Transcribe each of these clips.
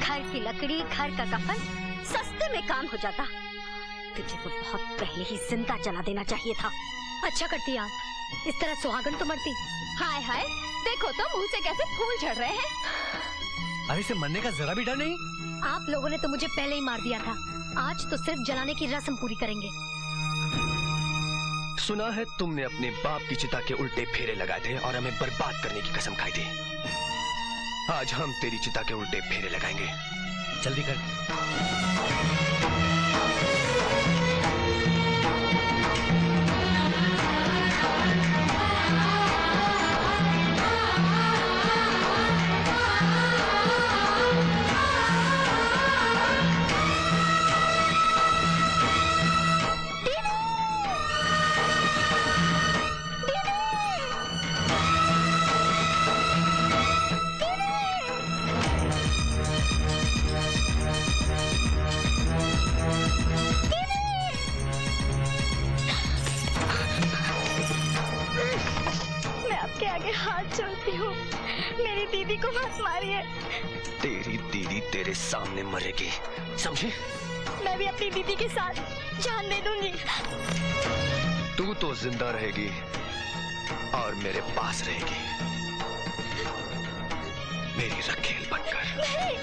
घर की लकड़ी, घर का कफन सस्ते में काम हो जाता। तुझे तो बहुत पहले ही जिंदा जला देना चाहिए था। अच्छा करती आप, इस तरह सुहागन तो मरती। हाय हाय, देखो तो मुंह से कैसे फूल झड़ रहे हैं। अरे इसे मरने का जरा भी डर नहीं? आप लोगों ने तो मुझे पहले ही मार दिया था, आज तो सिर्फ जलाने की रस्म पूरी करेंगे। सुना है तुमने अपने बाप की चिता के उल्टे फेरे लगाए थे और हमें बर्बाद करने की कसम खाई थी। आज हम तेरी चिता के उल्टे फेरे लगाएंगे। जल्दी कर। आगे हाथ जोड़ती हूँ, मेरी दीदी को मत मारिए। तेरी दीदी तेरे सामने मरेगी, समझे? मैं भी अपनी दीदी के साथ जान दे दूंगी। तू तो जिंदा रहेगी और मेरे पास रहेगी, मेरी रखेल बनकर। नहीं।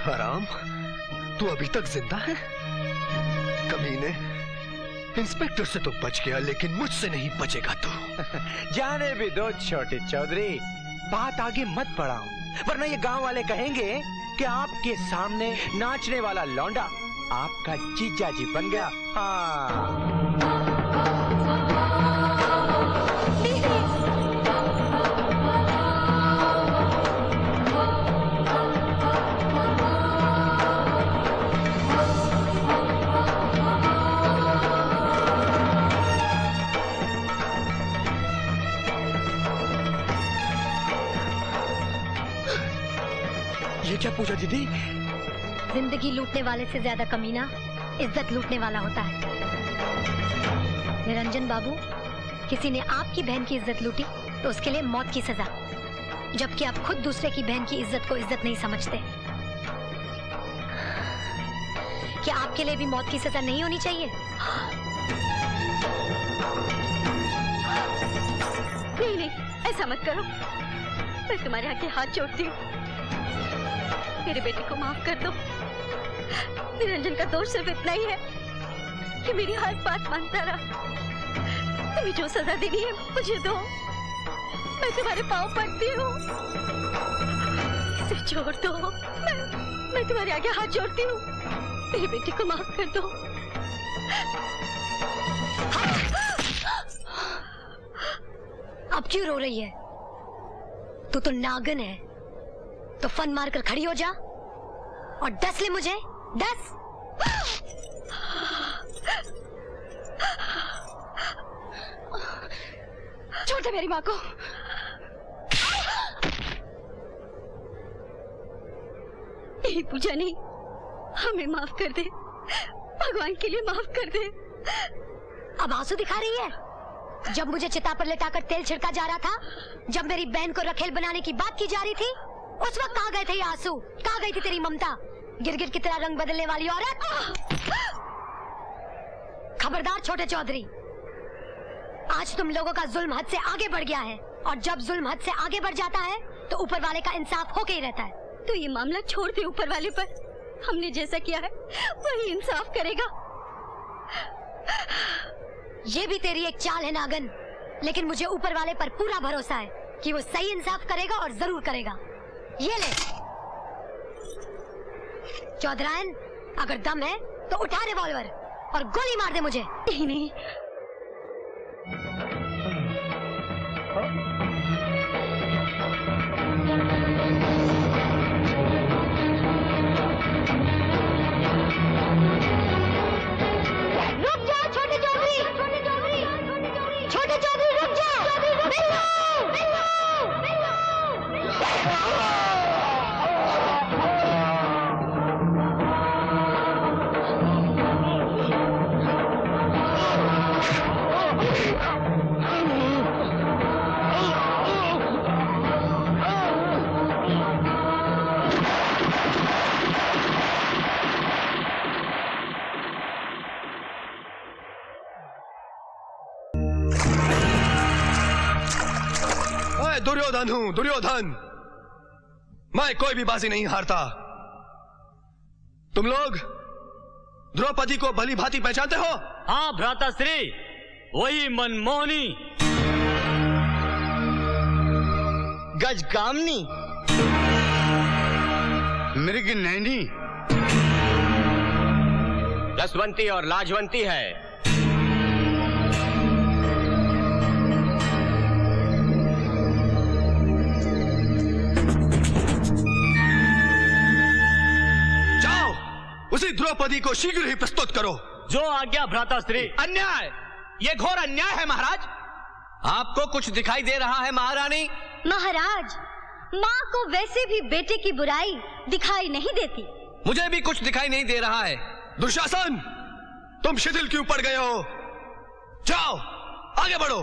हराम, तू अभी तक जिंदा है? कमीने, इंस्पेक्टर से तो बच गया लेकिन मुझसे नहीं बचेगा तू। जाने भी दो छोटे चौधरी, बात आगे मत बढ़ाओ वरना ये गांव वाले कहेंगे कि आपके सामने नाचने वाला लौंडा आपका जीजा जी बन गया। हाँ। ये क्या पूछा दीदी? जिंदगी लूटने वाले से ज्यादा कमीना इज्जत लूटने वाला होता है। निरंजन बाबू, किसी ने आपकी बहन की इज्जत लूटी तो उसके लिए मौत की सजा, जबकि आप खुद दूसरे की बहन की इज्जत को इज्जत नहीं समझते। क्या आपके लिए भी मौत की सजा नहीं होनी चाहिए? नहीं नहीं, ऐसा मत करो, मैं तुम्हारे आगे हाथ जोड़ती हूँ, मेरे बेटे को माफ कर दो। निरंजन का दोष सिर्फ इतना ही है कि मेरी हर बात मानता रहा। तुम्हें जो सजा देनी है मुझे दो, मैं तुम्हारे पाँव पड़ती हूँ, इसे छोड़ दो। मैं तुम्हारे आगे हाथ जोड़ती हूँ, मेरे बेटे को माफ कर दो। अब क्यों रो रही है? तू तो नागन है, तो फन मार कर खड़ी हो जा और डस ले मुझे, डस। छोड़ दे मेरी माँ को। नहीं पूजा नहीं, हमें माफ कर दे, भगवान के लिए माफ कर दे। अब आंसू दिखा रही है? जब मुझे चिता पर लेटाकर तेल छिड़का जा रहा था, जब मेरी बहन को रखेल बनाने की बात की जा रही थी, उस वक्त कहाँ गए थे ये आंसू? कहाँ गई थी तेरी ममता? गिरगिट की तरह रंग बदलने वाली औरत। खबरदार छोटे चौधरी, आज तुम लोगों का जुल्म हद से आगे बढ़ गया है, और जब जुल्म हद से आगे बढ़ जाता है तो ऊपर वाले का इंसाफ होके ही रहता है। तो ये मामला छोड़ दे ऊपर वाले पर। हमने जैसा किया है वही इंसाफ करेगा। ये भी तेरी एक चाल है नागन, लेकिन मुझे ऊपर वाले पर पूरा भरोसा है कि वो सही इंसाफ करेगा और जरूर करेगा। ये ले चौधरायन, अगर दम है तो उठा रिवॉल्वर और गोली मार दे मुझे। नहीं नहीं, रुक जाओ छोटे चौधरी, छोटे चौधरी रुक जाओ। दुर्योधन हूं, दुर्योधन। मैं कोई भी बाजी नहीं हारता। तुम लोग द्रौपदी को भली भांति पहचानते हो? हाँ भ्राताश्री, वही मनमोहनी गजकामनी, मृग नैनी, जसवंती और लाजवंती है। उसी द्रौपदी को शीघ्र ही प्रस्तुत करो। जो आज्ञा भ्राताश्री। अन्याय, ये घोर अन्याय है महाराज। आपको कुछ दिखाई दे रहा है महारानी? महाराज, माँ को वैसे भी बेटे की बुराई दिखाई नहीं देती। मुझे भी कुछ दिखाई नहीं दे रहा है। दुशासन, तुम शिथिल क्यों पड़ गए हो? जाओ आगे बढ़ो।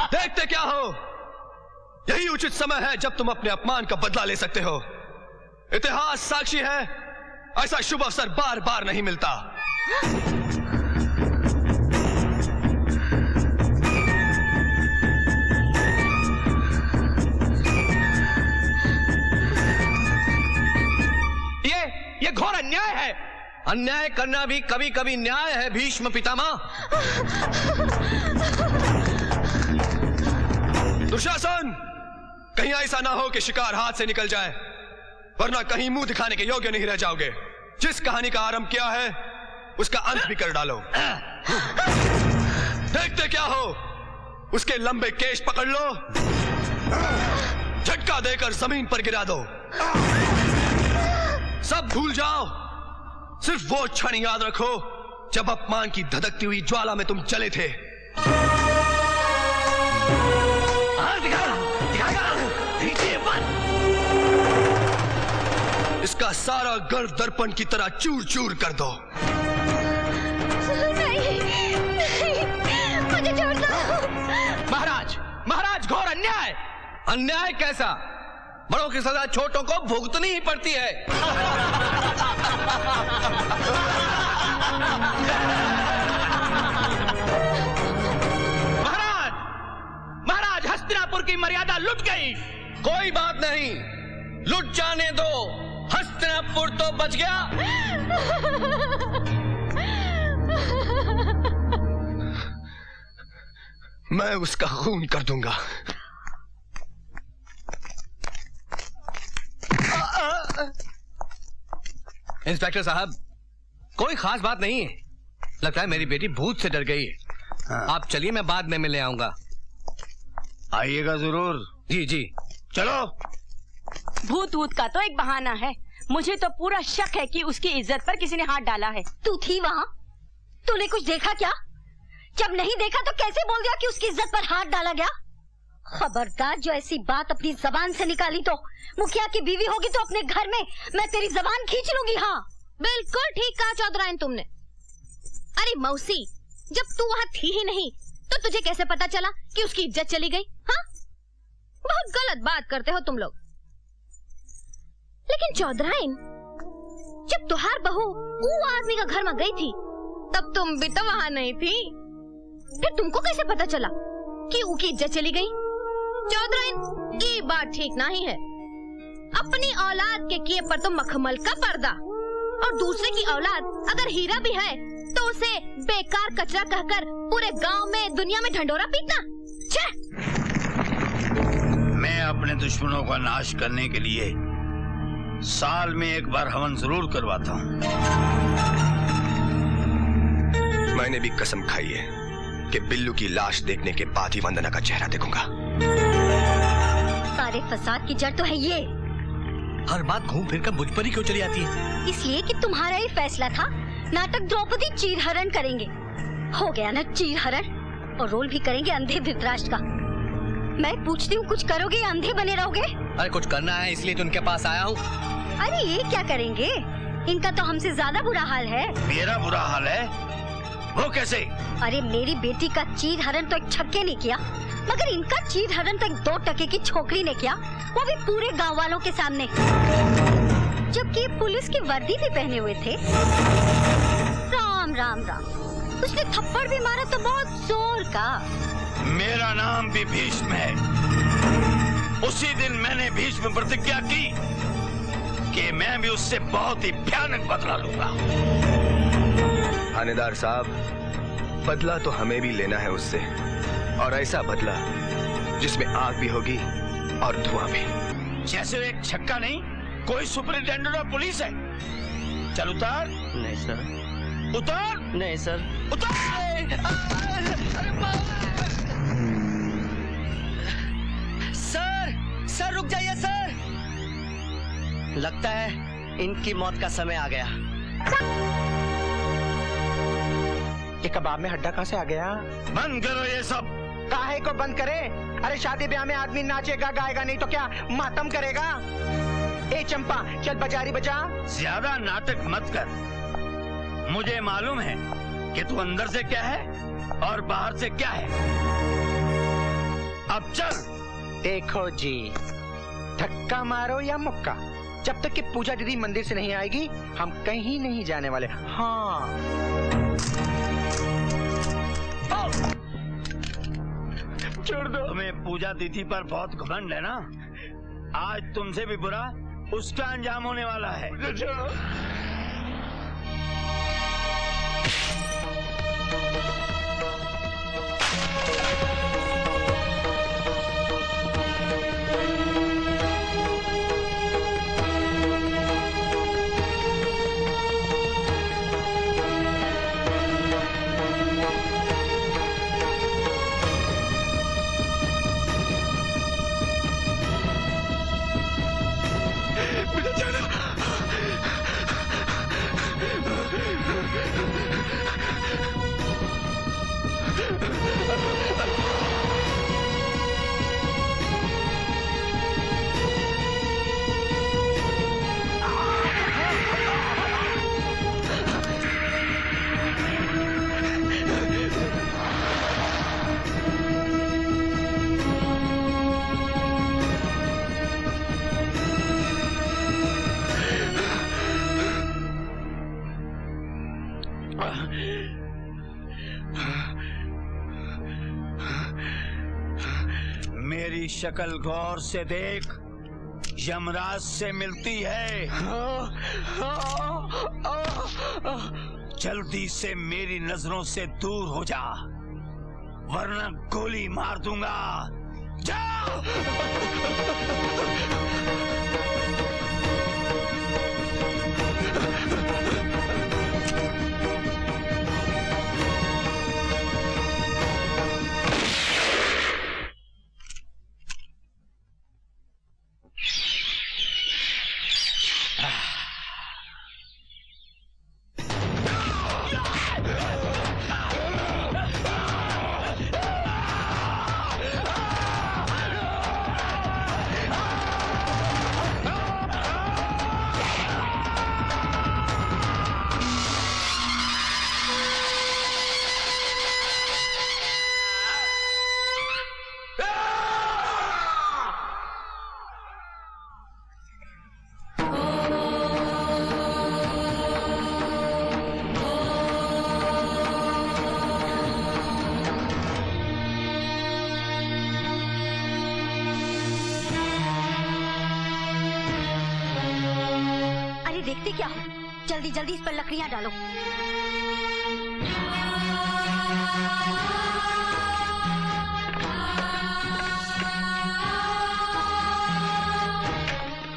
देखते क्या हो? यही उचित समय है जब तुम अपने अपमान का बदला ले सकते हो। इतिहास साक्षी है, ऐसा शुभ अवसर बार बार नहीं मिलता। ये घोर अन्याय है। अन्याय करना भी कभी कभी न्याय है भीष्म पितामह। दुशासन, कहीं ऐसा ना हो कि शिकार हाथ से निकल जाए, वरना कहीं मुंह दिखाने के योग्य नहीं रह जाओगे। जिस कहानी का आरंभ किया है उसका अंत भी कर डालो। देखते क्या हो? उसके लंबे केश पकड़ लो, झटका देकर जमीन पर गिरा दो। सब भूल जाओ, सिर्फ वो क्षण याद रखो जब अपमान की धधकती हुई ज्वाला में तुम जले थे। इसका सारा गर्व दर्पण की तरह चूर चूर कर दो। नहीं, मुझे छोड़ दो। महाराज, महाराज, घोर अन्याय। अन्याय कैसा? बड़ों की सजा छोटों को भुगतनी ही पड़ती है। महाराज, महाराज, हस्तिनापुर की मर्यादा लुट गई। कोई बात नहीं, लुट जाने दो। हस्तिनापुर तो बच गया। मैं उसका खून कर दूंगा। इंस्पेक्टर साहब, कोई खास बात नहीं है। लगता है मेरी बेटी भूत से डर गई है। आप चलिए, मैं बाद में मिलने आऊंगा। आइएगा जरूर। जी जी, चलो। भूत वूत का तो एक बहाना है। मुझे तो पूरा शक है कि उसकी इज्जत पर किसी ने हाथ डाला है। तू थी वहाँ? तूने कुछ देखा क्या? जब नहीं देखा तो कैसे बोल दिया कि उसकी इज्जत पर हाथ डाला गया? खबरदार, जो ऐसी बात अपनी जबान से निकाली तो मुखिया की बीवी होगी तो अपने घर में मैं तेरी जबान खींच लूंगी। हाँ, बिल्कुल ठीक कहा चौधरायन तुमने। अरे मौसी, जब तू वहाँ थी ही नहीं तो तुझे कैसे पता चला कि उसकी इज्जत चली गई? हाँ, बहुत गलत बात करते हो तुम लोग। लेकिन चौधरायन, जब तुहार बहू वो आदमी का घर में गई थी तब तुम भी तो वहाँ नहीं थी। फिर तुमको कैसे पता चला? कि उनकी इज्जत चली गई। चौधराइन ये बात ठीक नहीं है। अपनी औलाद के किए पर तो मखमल का पर्दा, और दूसरे की औलाद अगर हीरा भी है तो उसे बेकार कचरा कहकर पूरे गांव में दुनिया में ढंढोरा पीटना। मैं अपने दुश्मनों का नाश करने के लिए साल में एक बार हवन जरूर करवाता हूँ। मैंने भी कसम खाई है कि बिल्लू की लाश देखने के बाद ही वंदना का चेहरा देखूंगा। सारे फसाद की जड़ तो है ये। हर बात घूम फिर कर मुझ पर ही क्यों चली आती है? इसलिए कि तुम्हारा ही फैसला था, नाटक द्रौपदी चीरहरण करेंगे। हो गया ना चीरहरण, और रोल भी करेंगे अंधे धृतराष्ट्र का। मैं पूछती हूँ, कुछ करोगे या अंधे बने रहोगे? अरे कुछ करना है इसलिए तो उनके पास आया हूँ। अरे ये क्या करेंगे? इनका तो हमसे ज्यादा बुरा हाल है। मेरा बुरा हाल है? वो कैसे? अरे मेरी बेटी का चीरहरण तो एक छक्के ने किया, मगर इनका चीरहरण तो एक 2 टके की छोकरी ने किया, वो भी पूरे गांव वालों के सामने, जबकि पुलिस की वर्दी भी पहने हुए थे। राम राम राम, उसने थप्पड़ भी मारा तो बहुत जोर का। मेरा नाम भी भीष्म है। उसी दिन मैंने भीष्म प्रतिज्ञा की कि मैं भी उससे बहुत ही भयानक बदला लूंगा। थानेदार साहब, बदला तो हमें भी लेना है उससे, और ऐसा बदला जिसमें आग भी होगी और धुआं भी। जैसे एक छक्का नहीं, कोई सुपरिटेंडेंट ऑफ पुलिस है। चल उतार। नहीं सर। उतार। नहीं सर। उतार। सर रुक जाइए सर, लगता है इनकी मौत का समय आ गया। ये कबाब में हड्डा कहाँ से आ गया? बंद करो ये सब। काहे को बंद करे? अरे शादी ब्याह में आदमी नाचेगा गाएगा, नहीं तो क्या मातम करेगा? ए चंपा, चल बाजारी बजा। ज्यादा नाटक मत कर। मुझे मालूम है कि तू अंदर से क्या है और बाहर से क्या है। अब चल। देखो जी, धक्का मारो या मुक्का, जब तक कि पूजा दीदी मंदिर से नहीं आएगी हम कहीं नहीं जाने वाले। हाँ छोड़ दो। तुम्हें पूजा दीदी पर बहुत घमंड है ना? आज तुमसे भी बुरा उसका अंजाम होने वाला है। मेरी शक्ल गौर से देख, यमराज से मिलती है। जल्दी से मेरी नजरों से दूर हो जा, वरना गोली मार दूंगा। जा। अरे देखते क्या हो, जल्दी जल्दी इस पर लकड़ियां डालो।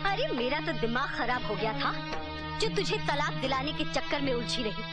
अरे मेरा तो दिमाग खराब हो गया था जो तुझे तलाक दिलाने के चक्कर में उलझी रही।